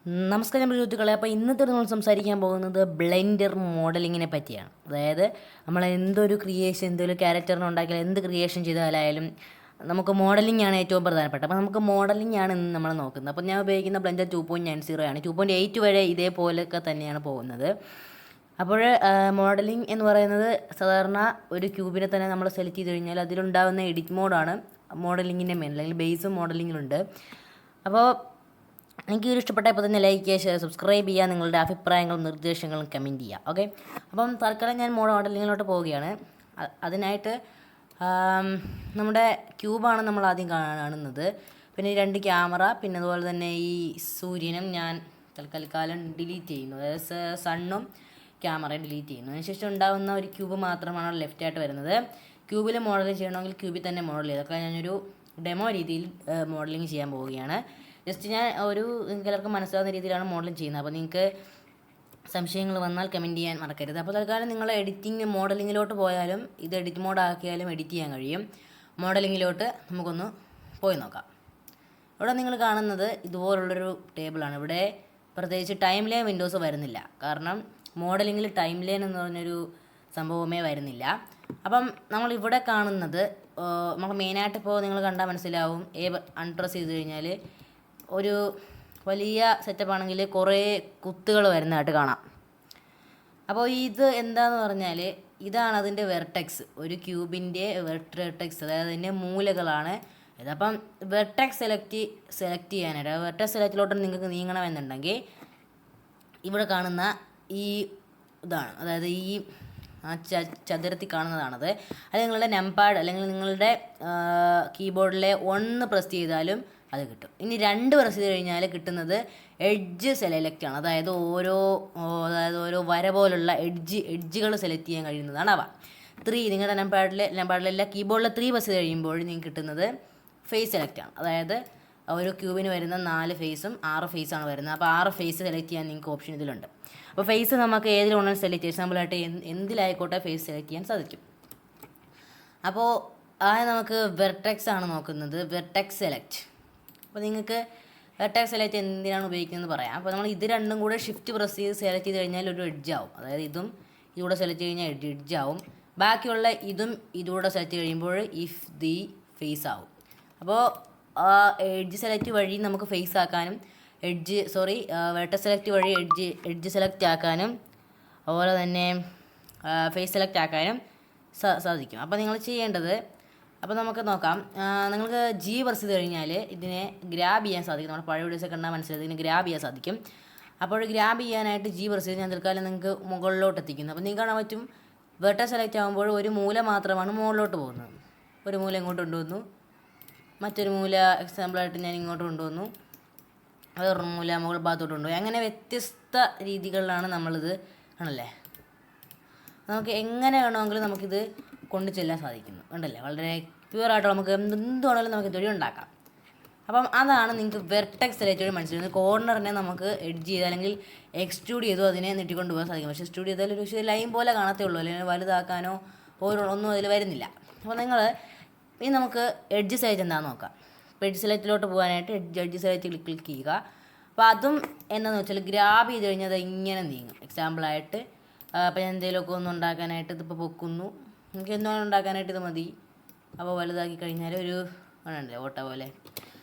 നമസ്കാരം സുഹൃത്തുക്കളെ. അപ്പോൾ ഇന്നത്തെ നമ്മൾ സംസാരിക്കാൻ പോകുന്നത് ബ്ലെൻഡർ മോഡലിങ്ങിനെ പറ്റിയാണ്. അതായത് നമ്മൾ എന്തൊരു ക്രിയേഷൻ, എന്തൊരു ക്യാരക്ടറിനെ ഉണ്ടാക്കിയാൽ, എന്ത് ക്രിയേഷൻ ചെയ്താലായാലും നമുക്ക് മോഡലിംഗ് ആണ് ഏറ്റവും പ്രധാനപ്പെട്ട. അപ്പോൾ നമുക്ക് മോഡലിംഗ് ആണ് ഇന്ന് നമ്മൾ നോക്കുന്നത്. അപ്പോൾ ഞാൻ ഉപയോഗിക്കുന്ന ബ്ലെൻഡർ 2.90 ആണ്. 2.8 വരെ ഇതേപോലെയൊക്കെ തന്നെയാണ് പോകുന്നത്. അപ്പോൾ മോഡലിംഗ് എന്ന് പറയുന്നത് സാധാരണ ഒരു ക്യൂബിനെ തന്നെ നമ്മൾ സെലക്ട് ചെയ്ത് കഴിഞ്ഞാൽ അതിലുണ്ടാകുന്ന എഡിറ്റ് മോഡാണ് മോഡലിങ്ങിൻ്റെ മെയിൻ, അല്ലെങ്കിൽ ബേസ് മോഡലിങ്ങിലുണ്ട്. അപ്പോൾ എനിക്ക് ഒരു ഇഷ്ടപ്പെട്ട ഇപ്പോൾ തന്നെ ലൈക്ക് ചെയ്യുക, സബ്സ്ക്രൈബ് ചെയ്യുക, നിങ്ങളുടെ അഭിപ്രായങ്ങളും നിർദ്ദേശങ്ങളും കമൻറ്റ് ചെയ്യുക. ഓക്കെ, അപ്പം തൽക്കാലം ഞാൻ മോഡലിങ്ങിലോട്ട് പോവുകയാണ്. അതിനായിട്ട് നമ്മുടെ ക്യൂബാണ് നമ്മൾ ആദ്യം കാണുന്നത്. പിന്നെ 2 ക്യാമറ, പിന്നെ അതുപോലെ തന്നെ ഈ സൂര്യനും ഞാൻ തൽക്കാലം ഡിലീറ്റ് ചെയ്യുന്നു. അതായത് സണ്ണും ക്യാമറയും ഡിലീറ്റ് ചെയ്യുന്നു. അതിനുശേഷം ഉണ്ടാകുന്ന ഒരു ക്യൂബ് മാത്രമാണ് ലെഫ്റ്റായിട്ട് വരുന്നത്. ക്യൂബിൽ മോഡലിംഗ് ചെയ്യണമെങ്കിൽ ക്യൂബിൽ തന്നെ മോഡൽ ചെയ്ത്, അതൊക്കെ ഞാനൊരു ഡെമോ രീതിയിൽ മോഡലിംഗ് ചെയ്യാൻ പോവുകയാണ്. ജസ്റ്റ് ഞാൻ എല്ലാവർക്കും മനസ്സിലാവുന്ന രീതിയിലാണ് മോഡലിംഗ് ചെയ്യുന്നത്. അപ്പോൾ നിങ്ങൾക്ക് സംശയങ്ങൾ വന്നാൽ കമൻറ്റ് ചെയ്യാൻ മറക്കരുത്. അപ്പോൾ തൽക്കാലം നിങ്ങൾ എഡിറ്റിംഗ് മോഡലിങ്ങിലോട്ട് പോയാലും ഇത് എഡിറ്റ് മോഡ് ആക്കിയാലും എഡിറ്റ് ചെയ്യാൻ കഴിയും. മോഡലിങ്ങിലോട്ട് നമുക്കൊന്ന് പോയി നോക്കാം. ഇവിടെ നിങ്ങൾ കാണുന്നത് ഇതുപോലുള്ളൊരു ടേബിളാണ്. ഇവിടെ പ്രത്യേകിച്ച് ടൈം ലൈൻ വിൻഡോസ് വരുന്നില്ല, കാരണം മോഡലിങ്ങിൽ ടൈം ലൈൻ എന്ന് പറഞ്ഞൊരു സംഭവമേ വരുന്നില്ല. അപ്പം നമ്മളിവിടെ കാണുന്നത് നമുക്ക് മെയിനായിട്ട് ഇപ്പോൾ നിങ്ങൾ കണ്ടാൽ മനസ്സിലാവും. അൺപ്രസ് ചെയ്ത് കഴിഞ്ഞാൽ ഒരു വലിയ സെറ്റപ്പ് ആണെങ്കിൽ കുറേ കുത്തുകൾ വരുന്നതായിട്ട് കാണാം. അപ്പോൾ ഇത് എന്താന്ന് പറഞ്ഞാൽ ഇതാണ് അതിൻ്റെ വെർട്ടെക്സ്, ഒരു ക്യൂബിൻ്റെ വെർട്ടെക്സ്, അതായത് അതിൻ്റെ മൂലകളാണ് ഇത്. അപ്പം വെർട്ടെക്സ് സെലക്ട് ചെയ്യാനായിട്ട് വെർട്ടെക്സ് സെലക്റ്റിലോട്ട് നിങ്ങൾക്ക് നീങ്ങണമെന്നുണ്ടെങ്കിൽ ഇവിടെ കാണുന്ന ഈ ഇതാണ്, അതായത് ഈ ചതുരത്തിൽ കാണുന്നതാണത്. അത് നിങ്ങളുടെ നംപാഡ് അല്ലെങ്കിൽ നിങ്ങളുടെ കീബോർഡിലെ 1 പ്രസ് ചെയ്താലും അത് കിട്ടും. ഇനി 2 പ്രസ് ചെയ്ത് കഴിഞ്ഞാൽ കിട്ടുന്നത് എഡ്ജ് സെലക്ട് ആണ്. അതായത് ഓരോ വര പോലുള്ള എഡ്ജുകൾ സെലക്ട് ചെയ്യാൻ കഴിയുന്നതാണ് അവ. 3 നിങ്ങളുടെ നംപാഡിലെ കീബോർഡിലെ 3 പ്രസ് ചെയ്ത് കഴിയുമ്പോൾ നിങ്ങൾക്ക് കിട്ടുന്നത് ഫേസ് സെലക്ട് ആണ്. അതായത് ഓരോ ക്യൂബിന് വരുന്ന 4 ഫേസും 6 ഫേസാണ് വരുന്നത്. അപ്പോൾ 6 ഫേസ് സെലക്ട് ചെയ്യാൻ നിങ്ങൾക്ക് ഓപ്ഷൻ ഇതിലുണ്ട്. അപ്പോൾ ഫേസ് നമുക്ക് ഏതിലൊന്നും സെലക്ട് ചെയ്യാം, എക്സാമ്പിളായിട്ട് എന്തിലായിക്കോട്ടെ ഫേസ് സെലക്ട് ചെയ്യാൻ സാധിക്കും. അപ്പോൾ നമുക്ക് വെർട്ടെക്സ് ആണ് നോക്കുന്നത്, വെർട്ടെക്സ് സെലക്ട്. അപ്പോൾ നിങ്ങൾക്ക് വെർട്ടെക്സ് സെലക്ട് എന്തിനാണ് ഉപയോഗിക്കുന്നത് പറയാം. അപ്പോൾ നമ്മൾ ഇത് രണ്ടും കൂടെ ഷിഫ്റ്റ് പ്രസ് ചെയ്ത് സെലക്ട് ചെയ്ത് കഴിഞ്ഞാൽ ഒരു എഡ്ജ് ആവും. അതായത് ഇതുകൂടെ സെലക്ട് ചെയ്ത് കഴിഞ്ഞാൽ എഡ്ജ് ആവും. ബാക്കിയുള്ള ഇതുകൂടെ സെലക്ട് കഴിയുമ്പോൾ ഇഫ് ദി ഫേസ് ആവും. അപ്പോൾ എഡ്ജ് സെലക്ട് വഴി നമുക്ക് ഫേസ് ആക്കാനും വെർട്ടെക്സ് സെലക്ട് വഴി എഡ്ജ് സെലക്ട് ആക്കാനും അതുപോലെ തന്നെ ഫേസ് സെലക്ട് ആക്കാനും സാധിക്കും. അപ്പോൾ നിങ്ങൾ ചെയ്യേണ്ടത്, അപ്പോൾ നമുക്ക് നോക്കാം. നിങ്ങൾക്ക് ജി പ്രസ് ചെയ്ത് കഴിഞ്ഞാൽ ഇതിനെ ഗ്രാബ് ചെയ്യാൻ സാധിക്കും. നമ്മുടെ പഴയ വീഡിയോസൊക്കെ കണ്ടാൽ മനസ്സിലായി, ഇതിനെ ഗ്രാബ് ചെയ്യാൻ സാധിക്കും. അപ്പോൾ ഗ്രാബ് ചെയ്യാനായിട്ട് ജി പ്രസ് ചെയ്ത് ഞാൻ തൽക്കാലം നിങ്ങൾക്ക് മുകളിലോട്ട് എത്തിക്കുന്നു. അപ്പോൾ നിങ്ങൾക്ക് കാണാൻ പറ്റും, വെർട്ടെക്സ് സെലക്ട് ആകുമ്പോൾ ഒരു മൂല മാത്രമാണ് മുകളിലോട്ട് പോകുന്നത്. ഒരു മൂല ഇങ്ങോട്ട് കൊണ്ടുവന്നു, മറ്റൊരു മൂല എക്സാമ്പിളായിട്ട് ഞാൻ ഇങ്ങോട്ട് കൊണ്ടുവന്നു, വേറൊരു മൂല മുകൾ ഭാഗത്തോട്ട് കൊണ്ടുപോയി. അങ്ങനെ വ്യത്യസ്ത രീതികളിലാണ് നമ്മളിത് ആണല്ലേ. നമുക്ക് എങ്ങനെ വേണമെങ്കിലും നമുക്കിത് കൊണ്ടു ചെല്ലാൻ സാധിക്കുന്നു, ഉണ്ടല്ലേ. വളരെ പ്യുവറായിട്ട് നമുക്ക് എന്തുവാണെങ്കിലും നമുക്ക് ഇതുവഴി ഉണ്ടാക്കാം. അപ്പം അതാണ് നിങ്ങൾക്ക് വെർട്ടെക്സ് സെലക്ട് വഴി മനസ്സിലാക്കുന്നത്. കോർണറിനെ നമുക്ക് എഡ്ജ് ചെയ്ത് അല്ലെങ്കിൽ എക്സ്ട്രൂഡ് ചെയ്തോ അതിനെ നീട്ടിക്കൊണ്ട് പോകാൻ സാധിക്കും. പക്ഷേ എക്സ്ട്രൂഡ് ചെയ്താൽ ഒരു ലൈൻ പോലെ കാണത്തേ ഉള്ളൂ, അല്ലെങ്കിൽ വലുതാക്കാനോ ഒന്നും അതിൽ വരുന്നില്ല. അപ്പോൾ നിങ്ങൾ ഇനി നമുക്ക് എഡ്ജ് സെലക്ട് എന്താണെന്ന് നോക്കാം. അപ്പോൾ എഡ്ജ് സെലക്റ്റിലോട്ട് പോകാനായിട്ട് എഡ്ജ് സെലക്ട് ക്ലിക്ക് ചെയ്യുക. അപ്പോൾ അതും എന്താണെന്ന് വെച്ചാൽ ഗ്രാബ് ചെയ്ത് കഴിഞ്ഞാൽ അത് ഇങ്ങനെ നീങ്ങും. എക്സാമ്പിളായിട്ട് അപ്പോൾ ഞാൻ എന്തെങ്കിലുമൊക്കെ ഒന്ന് ഉണ്ടാക്കാനായിട്ട് ഇതിപ്പോൾ പൊക്കുന്നു, നമുക്ക് എന്താണ് ഉണ്ടാക്കാനായിട്ട് ഇത് മതി. അപ്പോൾ വലുതാക്കി കഴിഞ്ഞാൽ ഒരു ഉണ്ടല്ലേ ഓട്ട പോലെ.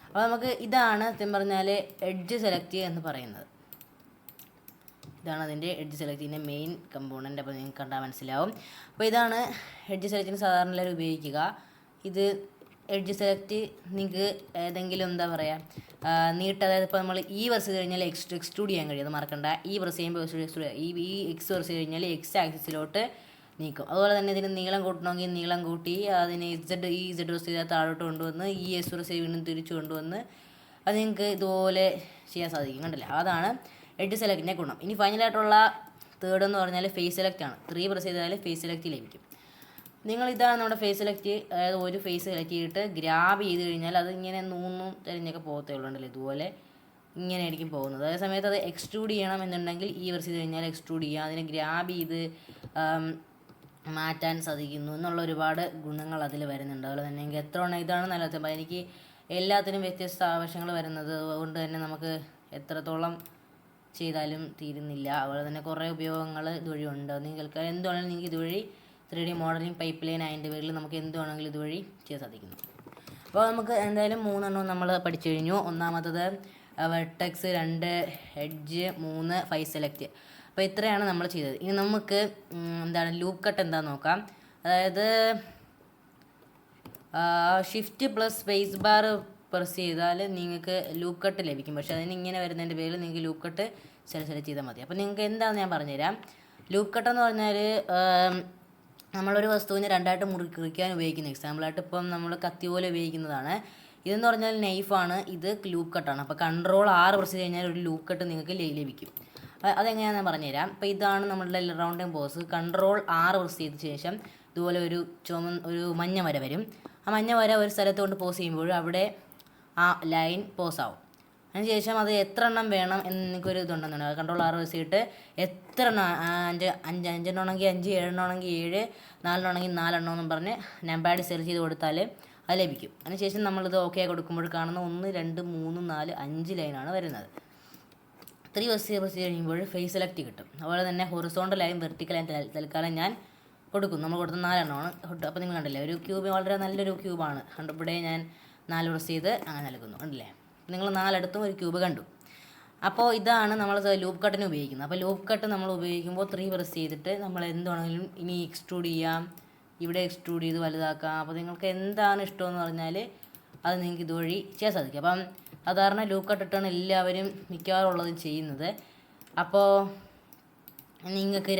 അപ്പോൾ നമുക്ക് ഇതാണ് സത്യം പറഞ്ഞാൽ എഡ്ജ് സെലക്ട് എന്ന് പറയുന്നത്. ഇതാണ് അതിൻ്റെ എഡ്ജ് സെലക്റ്റിൻ്റെ മെയിൻ കമ്പോണൻ്റ്. അപ്പോൾ നിങ്ങൾക്ക് കണ്ടാൽ മനസ്സിലാവും. അപ്പോൾ ഇതാണ് എഡ്ജ് സെലക്റ്റിന് സാധാരണ എല്ലാവരും ഉപയോഗിക്കുക. ഇത് എഡ്ജ് സെലക്ട് നിങ്ങൾക്ക് ഏതെങ്കിലും എന്താ പറയുക അതായത് ഇപ്പോൾ നമ്മൾ പ്രസ് ചെയ്ത് കഴിഞ്ഞാൽ എക്സ്ട്രൂഡ് ചെയ്യാൻ കഴിയും, അത് മറക്കണ്ട. പ്രസ് ചെയ്യുമ്പോൾ എക്സ് പ്രസ് ചെയ്ത് കഴിഞ്ഞാൽ എക്സ് ആക്സിസിലോട്ട് നീക്കും. അതുപോലെ തന്നെ ഇതിന് നീളം കൂട്ടണമെങ്കിൽ നീളം കൂട്ടി അതിന് ഇസഡ് പ്രസ് ചെയ്താൽ താഴോട്ട് കൊണ്ടുവന്ന് എസ് പ്രസ് ചെയ്ത് വീണ്ടും തിരിച്ചു കൊണ്ടുവന്ന് അത് നിങ്ങൾക്ക് ഇതുപോലെ ചെയ്യാൻ സാധിക്കും, കണ്ടില്ല. അതാണ് എഡ്ജ് സെലക്റ്റിൻ്റെ ഗുണം. ഇനി ഫൈനലായിട്ടുള്ള തേർഡ് എന്ന് പറഞ്ഞാൽ ഫേസ് സെലക്ട് ആണ്. 3 പ്രസ് ചെയ്താൽ ഫേസ് സെലക്ട് ലഭിക്കും. ഇതാണ് നമ്മുടെ ഫേസ് സെലക്ട്. അതായത് ഒരു ഫേസ് സെലക്ട് ചെയ്തിട്ട് ഗ്രാബ് ചെയ്ത് കഴിഞ്ഞാൽ അത് ഇങ്ങനെ തിരിഞ്ഞൊക്കെ പോകത്തേ ഉള്ളൂണ്ടല്ലോ, ഇതുപോലെ ഇങ്ങനെ ആയിരിക്കും പോകുന്നത്. അതേ സമയത്ത് അത് എക്സ്ട്രൂഡ് ചെയ്യണം എന്നുണ്ടെങ്കിൽ പ്രസ് ചെയ്ത് കഴിഞ്ഞാൽ എക്സ്ട്രൂഡ് ചെയ്യാം. അതിനെ ഗ്രാബ് ചെയ്ത് മാറ്റാൻ സാധിക്കുന്നു എന്നുള്ള ഒരുപാട് ഗുണങ്ങൾ അതിൽ വരുന്നുണ്ട്. അതുപോലെ തന്നെ എനിക്ക് ഇതാണ് നല്ലത്. അപ്പോൾ എനിക്ക് എല്ലാത്തിനും വ്യത്യസ്ത ആവശ്യങ്ങൾ വരുന്നത് കൊണ്ട് തന്നെ നമുക്ക് എത്രത്തോളം ചെയ്താലും തീരുന്നില്ല. അതുപോലെ തന്നെ കുറേ ഉപയോഗങ്ങൾ ഇതുവഴി ഉണ്ട്. നിങ്ങൾക്ക് എന്തുവേണമെങ്കിലും നിങ്ങൾക്ക് ഇതുവഴി 3D മോഡലിംഗ് പൈപ്പ് ലൈൻ അതിൻ്റെ പേരിൽ നമുക്ക് എന്തുവേണമെങ്കിലും ഇതുവഴി ചെയ്യാൻ സാധിക്കുന്നു. അപ്പോൾ നമുക്ക് എന്തായാലും 3 നമ്മൾ പഠിച്ചു കഴിഞ്ഞു. ഒന്നാമത്തത് വെർട്ടെക്സ്, 2 എഡ്ജ്, 3 ഫൈവ് സെലക്ട്. അപ്പോൾ ഇത്രയാണ് നമ്മൾ ചെയ്തത്. ഇനി നമുക്ക് ലൂപ്പ് കട്ട് എന്താണെന്ന് നോക്കാം. അതായത് shift plus space bar press ചെയ്താൽ നിങ്ങൾക്ക് ലൂപ്പ് കട്ട് ലഭിക്കും. പക്ഷേ അതിന് ഇങ്ങനെ വരുന്നതിൻ്റെ പേരിൽ നിങ്ങൾക്ക് ലൂപ്പ് കട്ട് സെലക്ട് ചെയ്താൽ മതി. അപ്പോൾ നിങ്ങൾക്ക് എന്താണെന്ന് ഞാൻ പറഞ്ഞുതരാം. ലൂപ്പ് കട്ട് എന്ന് പറഞ്ഞാൽ നമ്മളൊരു വസ്തുവിനെ രണ്ടായിട്ട് മുറിക്കാൻ ഉപയോഗിക്കുന്ന, എക്സാമ്പിളായിട്ട് ഇപ്പം നമ്മൾ കത്തി പോലെ ഉപയോഗിക്കുന്നതാണ്. ഇതെന്ന് പറഞ്ഞാൽ നൈഫാണ്, ഇത് ലൂപ്പ് കട്ടാണ്. അപ്പോൾ Ctrl R പ്രസ് ചെയ്ത് കഴിഞ്ഞാൽ ഒരു ലൂപ്പ് കട്ട് നിങ്ങൾക്ക് ലഭിക്കും. അതെങ്ങനെയാണെന്ന് ഞാൻ പറഞ്ഞുതരാം. അപ്പോൾ ഇതാണ് നമ്മളുടെ rounding pose. Ctrl R press ചെയ്ത ശേഷം ഇതുപോലെ ഒരു മഞ്ഞ വര വരും. ആ മഞ്ഞ വര ഒരു സ്ഥലത്ത് കൊണ്ട് പോസ് ചെയ്യുമ്പോൾ അവിടെ ആ ലൈൻ പോസ് ആവും. അതിനുശേഷം അത് എത്ര എണ്ണം വേണം എന്ന് നിങ്ങൾക്കൊരു ഇതുണ്ടെന്നുണ്ട്. Ctrl R പ്രസ് ചെയ്തിട്ട് എത്ര എണ്ണം, 5 എണ്ണമാണെങ്കിൽ 5, 7 എണ്ണമാണെങ്കിൽ 7, 4 എണ്ണമാണെങ്കിൽ 4 എണ്ണം എന്നും പറഞ്ഞ് നമ്പാഡ് സെർച്ച് ചെയ്ത് കൊടുത്താൽ അത് ലഭിക്കും. അതിനുശേഷം നമ്മളിത് ഓക്കെ കൊടുക്കുമ്പോൾ കാണുന്ന 1, 2, 3, 4, 5 ലൈനാണ് വരുന്നത്. 3 പ്രസ് കഴിയുമ്പോൾ ഫേസ് സെലക്ട് കിട്ടും. അതുപോലെ തന്നെ ഹൊറിസോണ്ടൽ ലൈൻ, വെർട്ടിക്കൽ ലൈൻ തൽക്കാലം ഞാൻ കൊടുക്കും. നമ്മൾ കൊടുത്ത 4 എണ്ണമാണ്. അപ്പോൾ നിങ്ങൾ കണ്ടില്ലേ, ഒരു ക്യൂബ് വളരെ നല്ലൊരു ക്യൂബാണ്. ഇവിടെ ഞാൻ 4 പ്രസ് ചെയ്ത് അങ്ങനെ നൽകുന്നു. കണ്ടില്ലേ, നിങ്ങൾ 4 ഒരു ക്യൂബ് കണ്ടു. അപ്പോൾ ഇതാണ് നമ്മൾ ലൂപ്പ് കട്ടിന് ഉപയോഗിക്കുന്നത്. അപ്പോൾ ലൂപ്പ് കട്ട് നമ്മൾ ഉപയോഗിക്കുമ്പോൾ 3 പ്രസ് ചെയ്തിട്ട് നമ്മൾ എന്തുവാണെങ്കിലും ഇനി എക്സ്ട്രൂഡ് ചെയ്യാം, ഇവിടെ എക്സ്ട്രൂഡ് ചെയ്ത് വലുതാക്കാം. അപ്പോൾ നിങ്ങൾക്ക് എന്താണ് ഇഷ്ടമെന്ന് പറഞ്ഞാൽ അത് നിങ്ങൾക്ക് ഇതുവഴി ചെയ്യാൻ സാധിക്കും. അപ്പം സാധാരണ ലൂപ്പ് കട്ട് ഇട്ടാണ് എല്ലാവരും മിക്കവാറും ഉള്ളതും ചെയ്യുന്നത്. അപ്പോൾ നിങ്ങൾക്ക്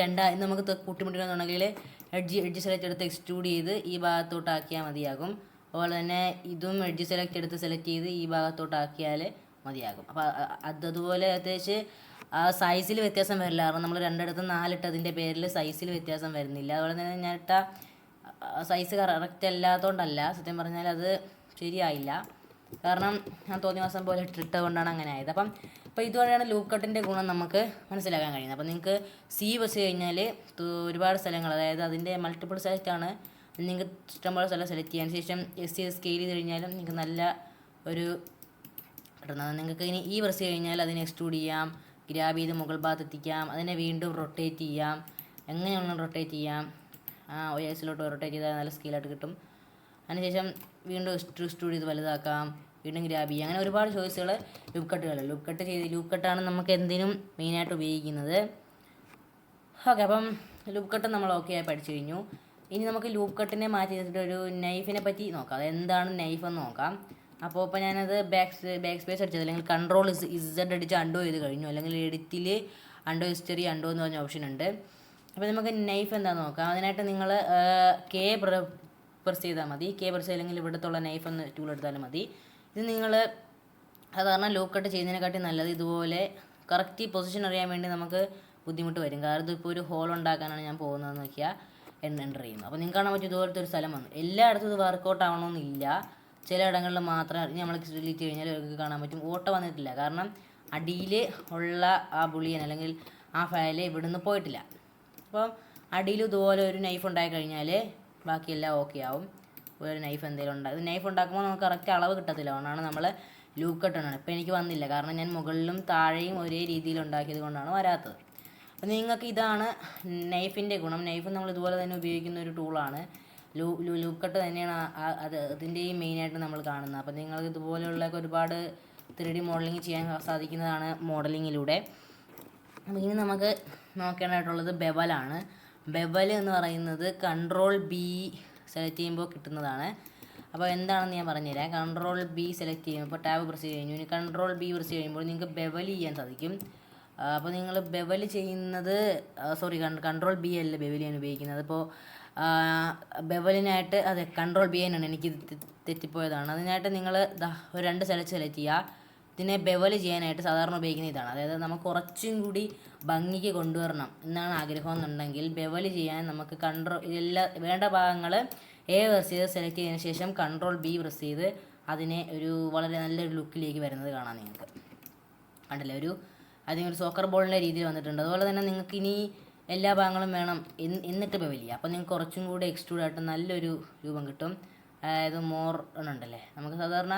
നമുക്ക് കൂട്ടിമുട്ടിക്കണമെന്നുണ്ടെങ്കിൽ എഡ്ജ് സെലക്ട് എടുത്ത് എക്സ്ട്രൂഡ് ചെയ്ത് ഈ ഭാഗത്തോട്ടാക്കിയാൽ മതിയാകും. അതുപോലെ തന്നെ ഇതും എഡ്ജ് സെലക്ട് ചെയ്ത് ഈ ഭാഗത്തോട്ടാക്കിയാൽ മതിയാകും. അപ്പോൾ അതുപോലെ അത്യാവശ്യം സൈസിൽ വ്യത്യാസം വരില്ല. കാരണം നമ്മൾ 2 4 ഇട്ടതിൻ്റെ പേരിൽ സൈസിൽ വ്യത്യാസം വരുന്നില്ല. അതുപോലെ തന്നെ ഞാൻ ഇട്ട സൈസ് കറക്റ്റ് അല്ലാത്തതുകൊണ്ടല്ല, സത്യം പറഞ്ഞാൽ അത് ശരിയായില്ല. കാരണം ഞാൻ തോന്നിയ മാസം പോലെ ഇട്ടിട്ട് കൊണ്ടാണ് അങ്ങനെ ആയത്. അപ്പോൾ ഇതുവരെയാണ് ലൂപ്പ് കട്ടിൻ്റെ ഗുണം നമുക്ക് മനസ്സിലാക്കാൻ കഴിയുന്നത്. അപ്പോൾ നിങ്ങൾക്ക് സി വെച്ച് കഴിഞ്ഞാൽ ഒരുപാട് സ്ഥലങ്ങൾ, അതായത് അതിൻ്റെ മൾട്ടിപ്പിൾ സെലക്റ്റാണ്, നിങ്ങൾക്ക് ഇഷ്ടംപോലെ സ്ഥലം സെലക്ട് ചെയ്യാൻ ശേഷം സ്കെയിൽ ചെയ്ത് കഴിഞ്ഞാലും നിങ്ങൾക്ക് നല്ല ഒരു കിട്ടുന്നത്. നിങ്ങൾക്ക് ഇനി ഈ പ്രസ് കഴിഞ്ഞാൽ അതിനെ എക്സ്ട്രൂഡ് ചെയ്യാം, ഗ്രാബ് ചെയ്ത് മുകൾ ഭാഗത്ത് എത്തിക്കാം, അതിനെ വീണ്ടും റൊട്ടേറ്റ് ചെയ്യാം, എങ്ങനെയാണ് റൊട്ടേറ്റ് ചെയ്യാം, OSലോട്ട് റൊട്ടേറ്റ് ചെയ്താൽ നല്ല സ്കെയിലായിട്ട് കിട്ടും. അതിനുശേഷം വീണ്ടും എക്സ്ട്രൂഡ് ചെയ്ത് വലുതാക്കാം, വീണ്ടും ഗ്രാബ് ചെയ്യാം. അങ്ങനെ ഒരുപാട് ചോയ്സുകൾ ലൂപ്പ് കട്ടാണ് നമുക്ക് എന്തിനും മെയിനായിട്ട് ഉപയോഗിക്കുന്നത്. ഓക്കെ, അപ്പം ലൂപ്പ് കട്ട് നമ്മൾ ഓക്കെ ആയി പഠിച്ചു കഴിഞ്ഞു. ഇനി നമുക്ക് ലൂപ്പ് കട്ടിനെ മാറ്റി വെച്ചിട്ട് ഒരു നൈഫിനെ പറ്റി നോക്കാം. അത് എന്താണ് നൈഫ് എന്ന് നോക്കാം. അപ്പോൾ ഞാനത് ബാക്ക് സ്പേസ് അടിച്ചത്, അല്ലെങ്കിൽ Ctrl Z അടിച്ച് അണ്ടോ ചെയ്ത് കഴിഞ്ഞു, അല്ലെങ്കിൽ എഡിറ്റിൽ അണ്ടോ ഹിസ്റ്ററി അണ്ടോ എന്ന് പറഞ്ഞ ഓപ്ഷൻ ഉണ്ട്. അപ്പോൾ നമുക്ക് നൈഫ് എന്താണെന്ന് നോക്കാം. അതിനായിട്ട് നിങ്ങൾ K പ്രസ് ചെയ്താൽ മതി. K പ്രസ് അല്ലെങ്കിൽ ഇവിടുത്തുള്ള നൈഫ് എന്ന് ടൂൾ എടുത്താലും മതി. ഇത് നിങ്ങൾ സാധാരണ ലൂപ്പ് കട്ട് ചെയ്യുന്നതിനെക്കാട്ടി നല്ലത്. ഇതുപോലെ കറക്റ്റ് പൊസിഷൻ അറിയാൻ വേണ്ടി നമുക്ക് ബുദ്ധിമുട്ട് വരും. കാരണം ഇതിപ്പോൾ ഒരു ഹോൾ ഉണ്ടാക്കാനാണ് ഞാൻ പോകുന്നതെന്ന് നോക്കിയാൽ എൻ്റർ ചെയ്യുന്നു. അപ്പോൾ നിങ്ങൾക്ക് കാണാൻ പറ്റും ഇതുപോലത്തെ ഒരു സ്ഥലം വന്നു. എല്ലായിടത്തും ഇത് വർക്കൗട്ട് ആവണമെന്നില്ല, ചില ഇടങ്ങളിൽ മാത്രം നമ്മൾ ഡിലീറ്റ് കഴിഞ്ഞാൽ നിങ്ങൾക്ക് കാണാൻ പറ്റും ഓട്ടം വന്നിട്ടില്ല. കാരണം അടിയിൽ ഉള്ള ആ ബുളിയൻ അല്ലെങ്കിൽ ആ ഫയൽ ഇവിടുന്ന് പോയിട്ടില്ല. അപ്പം അടിയിൽ ഇതുപോലെ ഒരു നൈഫ് ഉണ്ടായി കഴിഞ്ഞാൽ ബാക്കിയെല്ലാം ഓക്കെ ആവും. ഒരു നൈഫ് എന്തെങ്കിലും ഉണ്ടാകും. നൈഫ് ഉണ്ടാക്കുമ്പോൾ നമുക്ക് കറക്റ്റ് അളവ് കിട്ടത്തില്ല. അതുകൊണ്ടാണ് നമ്മൾ ലൂപ്പ് കട്ടാണ്. ഇപ്പോൾ എനിക്ക് വന്നില്ല, കാരണം ഞാൻ മുകളിലും താഴെയും ഒരേ രീതിയിൽ ഉണ്ടാക്കിയത് കൊണ്ടാണ് വരാത്തത്. അപ്പോൾ നിങ്ങൾക്ക് ഇതാണ് നൈഫിൻ്റെ ഗുണം. നൈഫ് നമ്മൾ ഇതുപോലെ തന്നെ ഉപയോഗിക്കുന്ന ഒരു ടൂളാണ്. ലൂപ്പ് കട്ട് തന്നെയാണ് അതിൻ്റെയും മെയിനായിട്ട് നമ്മൾ കാണുന്നത്. അപ്പോൾ നിങ്ങൾക്ക് ഇതുപോലെയുള്ള ഒരുപാട് 3D മോഡലിംഗ് ചെയ്യാൻ സാധിക്കുന്നതാണ് മോഡലിങ്ങിലൂടെ. അപ്പോൾ ഇനി നമുക്ക് നോക്കേണ്ടതായിട്ടുള്ളത് ബെവലാണ്. ബെവൽ എന്ന് പറയുന്നത് Ctrl B സെലക്ട് ചെയ്യുമ്പോൾ കിട്ടുന്നതാണ്. അപ്പോൾ എന്താണെന്ന് ഞാൻ പറഞ്ഞുതരാം. Ctrl B സെലക്ട് ചെയ്യുമ്പോൾ ഇപ്പോൾ ടാബ് പ്രസ് കഴിഞ്ഞു. ഇനി Ctrl B പ്രസ് ചെയ്യുമ്പോൾ നിങ്ങൾക്ക് ബെവൽ ചെയ്യാൻ സാധിക്കും. അപ്പോൾ നിങ്ങൾ ബെവൽ ചെയ്യുന്നത് Ctrl B അല്ല ബെവൽ ചെയ്യാൻ ഉപയോഗിക്കുന്നത്. അപ്പോൾ ബെവലിനായിട്ട് അതെ Ctrl B തന്നെയാണ്, എനിക്ക് തെറ്റിപ്പോയതാണ്. അതിനായിട്ട് നിങ്ങൾ ഒരു 2 സെലക്ട് ചെയ്യുക. ഇതിനെ ബെവൽ ചെയ്യാനായിട്ട് സാധാരണ ഉപയോഗിക്കുന്ന ഇതാണ്. അതായത് നമുക്ക് കുറച്ചും കൂടി ഭംഗിക്ക് കൊണ്ടുവരണം എന്നാണ് ആഗ്രഹം എന്നുണ്ടെങ്കിൽ ബെവൽ ചെയ്യാൻ നമുക്ക് ഇതെല്ലാം വേണ്ട ഭാഗങ്ങൾ പ്രസ് ചെയ്ത് സെലക്ട് ചെയ്തതിന് ശേഷം Ctrl B പ്രസ് ചെയ്ത് അതിനെ വളരെ നല്ലൊരു ലുക്കിലേക്ക് വരുന്നത് കാണാം. നിങ്ങൾക്ക് കണ്ടില്ലേ, അതിനൊരു സോക്കർ ബോളിൻ്റെ രീതിയിൽ വന്നിട്ടുണ്ട്. അതുപോലെ തന്നെ നിങ്ങൾക്ക് ഇനി എല്ലാ ഭാഗങ്ങളും വേണം എന്നിട്ട് ബെവൽ ചെയ്യുക. അപ്പോൾ നിങ്ങൾക്ക് കുറച്ചും കൂടി എക്സ്ട്രൂഡ് ആയിട്ട് നല്ലൊരു രൂപം കിട്ടും. അതായത് മോർ എന്നുണ്ടല്ലേ, നമുക്ക് സാധാരണ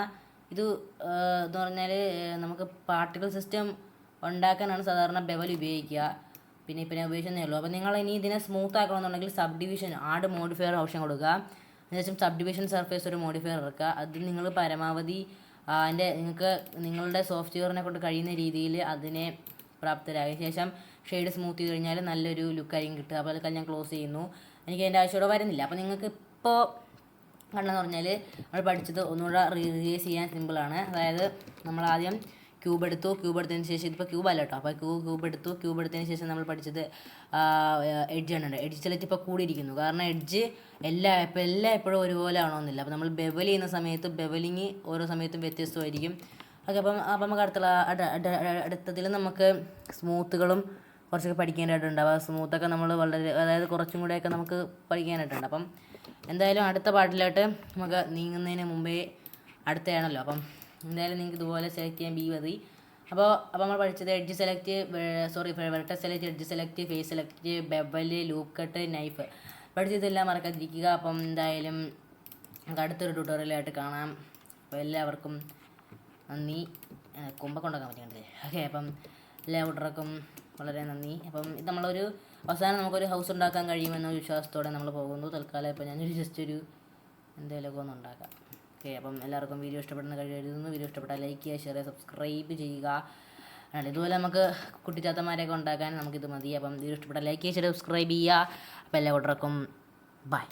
എന്ന് പറഞ്ഞാൽ നമുക്ക് പാർട്ടിക്കിൾ സിസ്റ്റം ഉണ്ടാക്കാനാണ് സാധാരണ ബെവൽ ഉപയോഗിക്കുക. പിന്നെ ഇപ്പം ഞാൻ ഉപയോഗിച്ചതേ ഉള്ളൂ. അപ്പോൾ നിങ്ങൾ ഇനി ഇതിനെ സ്മൂത്ത് ആക്കണമെന്നുണ്ടെങ്കിൽ subdivision add modifier option കൊടുക്കുക. അതിനുശേഷം സബ് ഡിവിഷൻ സർഫേസ് ഒരു മോഡിഫയർ ഇറക്കുക. അത് നിങ്ങൾ പരമാവധി അതിൻ്റെ നിങ്ങളുടെ സോഫ്റ്റ്വെയറിനെ കൊണ്ട് കഴിയുന്ന രീതിയിൽ അതിനെ പ്രാപ്തരാകിയ ശേഷം ഷെയ്ഡ് സ്മൂത്ത് ചെയ്ത് കഴിഞ്ഞാൽ നല്ലൊരു ലുക്കായിരിക്കും കിട്ടുക. അപ്പോൾ അതൊക്കെ ഞാൻ ക്ലോസ് ചെയ്യുന്നു. എനിക്ക് അതിൻ്റെ ആവശ്യമോടെ വരുന്നില്ല. അപ്പോൾ നിങ്ങൾക്ക് ഇപ്പോൾ കണ്ടെന്ന് പറഞ്ഞാൽ നമ്മൾ പഠിച്ചത് ഒന്നുകൂടെ റിവേഴ്സ് ചെയ്യാൻ സിമ്പിളാണ്. അതായത് നമ്മൾ ആദ്യം ക്യൂബ് എടുത്തതിന് ശേഷം ഇതിപ്പോൾ ക്യൂബല്ല കേട്ടോ. അപ്പോൾ ക്യൂബ് എടുത്തതിന് ശേഷം നമ്മൾ പഠിച്ചത് എഡ്ജ് ആണ്. എഡ്ജ് സെലക്ട് ഇപ്പോൾ കൂടിയിരിക്കുന്നു. കാരണം എഡ്ജ് എല്ലാം എപ്പോഴും ഒരുപോലെ ആവണമെന്നില്ല. അപ്പോൾ നമ്മൾ ബെവൽ ചെയ്യുന്ന സമയത്ത് ബെവലിങ് ഓരോ സമയത്തും വ്യത്യസ്തമായിരിക്കും. ഓക്കെ, അപ്പം നമുക്ക് അടുത്തതിൽ നമുക്ക് സ്മൂത്തുകളും കുറച്ചൊക്കെ പഠിക്കാനായിട്ടുണ്ട്. അപ്പോൾ സ്മൂത്തൊക്കെ നമ്മൾ അതായത് കുറച്ചും കൂടെയൊക്കെ നമുക്ക് പഠിക്കാനായിട്ടുണ്ട്. അപ്പം എന്തായാലും അടുത്ത പാട്ടിലോട്ട് നമുക്ക് നീങ്ങുന്നതിന് മുമ്പേ അടുത്തയാണല്ലോ. അപ്പം എന്തായാലും നിങ്ങൾക്ക് ഇതുപോലെ സെലക്ട് ചെയ്യാൻ മതി. അപ്പോൾ നമ്മൾ പഠിച്ചത് edge select, vertex select, edge select, face select, bevel, loop cut, knife പഠിച്ചതെല്ലാം മറക്കാതിരിക്കുക. അപ്പം എന്തായാലും നമുക്ക് അടുത്തൊരു ട്യൂട്ടോറിയലായിട്ട് കാണാം. അപ്പോൾ എല്ലാവർക്കും നന്ദി. കൊമ്പൊക്കെ ഉണ്ടാക്കാൻ പറ്റുന്നുണ്ട്. ഓക്കെ, അപ്പം എല്ലാ കൂട്ടർക്കും വളരെ നന്ദി. അപ്പം ഇത് നമ്മളൊരു അവസാനം നമുക്കൊരു ഹൗസ് ഉണ്ടാക്കാൻ കഴിയുമെന്ന വിശ്വാസത്തോടെ നമ്മൾ പോകുന്നു. തൽക്കാലം ഇപ്പോൾ ഞാനൊരു ജസ്റ്റ് ഒരു എന്തെങ്കിലുമൊക്കെ ഒന്ന് ഉണ്ടാക്കാം. ഓക്കെ, അപ്പം എല്ലാവർക്കും വീഡിയോ ഇഷ്ടപ്പെടുന്ന കഴിയുന്നു. വീഡിയോ ഇഷ്ടപ്പെട്ടാൽ ലൈക്ക് ചെയ്യുക, ഷെയർ ചെയ്യുക, സബ്സ്ക്രൈബ് ചെയ്യുക. ഇതുപോലെ നമുക്ക് കുട്ടിച്ചാത്തന്മാരെയൊക്കെ ഉണ്ടാക്കാൻ നമുക്കിത് മതി. അപ്പം വീഡിയോ ഇഷ്ടപ്പെട്ടാൽ ലൈക്ക് ചെയ്യുക, സബ്സ്ക്രൈബ് ചെയ്യുക. അപ്പോൾ എല്ലാ കൂട്ടർക്കും ബൈ.